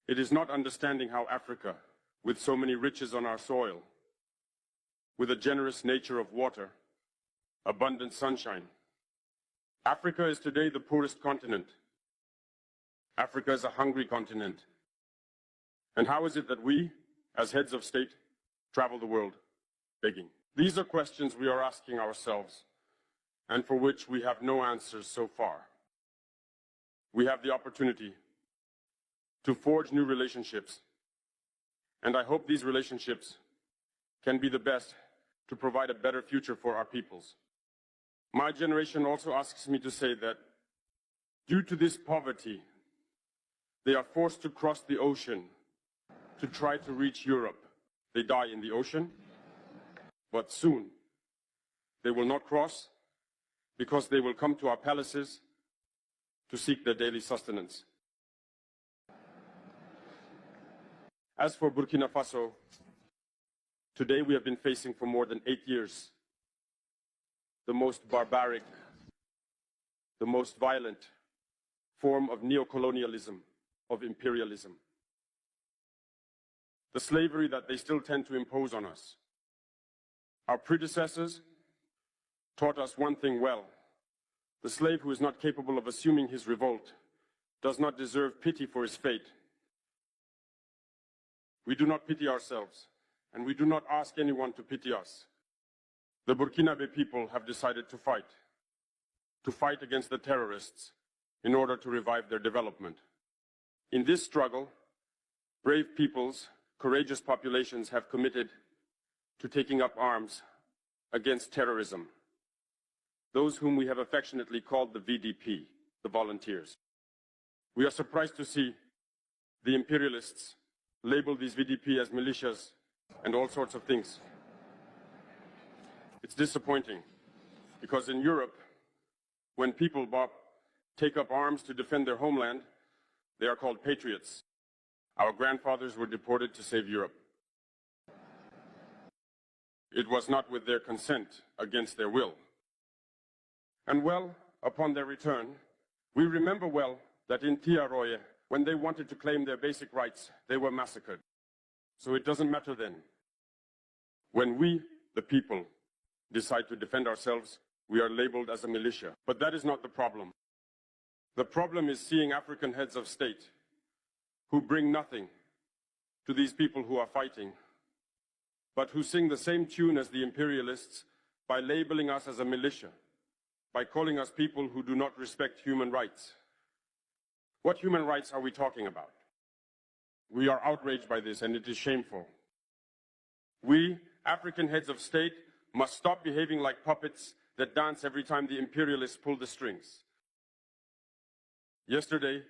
It is not understanding how Africa, with so many riches on our soil, with a generous nature of water, abundant sunshine. Africa is today the poorest continent. Africa is a hungry continent. And how is it that we, as heads of state, travel the world begging? These are questions we are asking ourselves, and for which we have no answers so far. We have the opportunity to forge new relationships, and I hope these relationships can be the best to provide a better future for our peoples. My generation also asks me to say that due to this poverty, they are forced to cross the ocean to try to reach Europe. They die in the ocean, but soon they will not cross because they will come to our palaces to seek their daily sustenance. As for Burkina Faso, today we have been facing for more than 8 years the most barbaric, the most violent form of neocolonialism, of imperialism. The slavery that they still tend to impose on us. Our predecessors taught us one thing well. The slave who is not capable of assuming his revolt does not deserve pity for his fate. We do not pity ourselves, and we do not ask anyone to pity us. The Burkinabe people have decided to fight against the terrorists in order to revive their development. In this struggle, brave peoples, courageous populations have committed to taking up arms against terrorism. Those whom we have affectionately called the VDP, the volunteers. We are surprised to see the imperialists label these VDP as militias and all sorts of things. It's disappointing, because in Europe, when people take up arms to defend their homeland, they are called patriots. Our grandfathers were deported to save Europe. It was not with their consent, against their will. And well, upon their return, we remember well that in Traoré, when they wanted to claim their basic rights, they were massacred. So it doesn't matter then. When we, the people, decide to defend ourselves, we are labeled as a militia. But that is not the problem. The problem is seeing African heads of state who bring nothing to these people who are fighting, but who sing the same tune as the imperialists by labeling us as a militia, by calling us people who do not respect human rights. What human rights are we talking about? We are outraged by this, and it is shameful. We, African heads of state, must stop behaving like puppets that dance every time the imperialists pull the strings. Yesterday,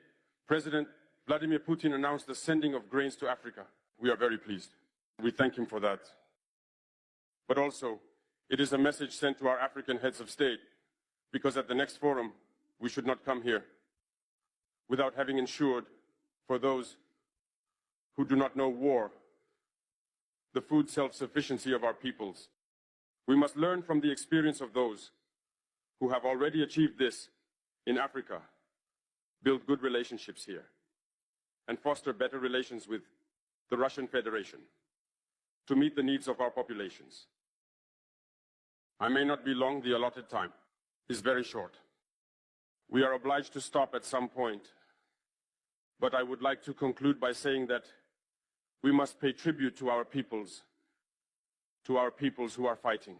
President Vladimir Putin announced the sending of grains to Africa. We are very pleased. We thank him for that. But also, it is a message sent to our African heads of state, because at the next forum, we should not come here without having ensured for those who do not know war, the food self-sufficiency of our peoples. We must learn from the experience of those who have already achieved this in Africa, build good relationships here, and foster better relations with the Russian Federation to meet the needs of our populations. I may not be long, the allotted time is very short. We are obliged to stop at some point, but I would like to conclude by saying that we must pay tribute to our peoples who are fighting.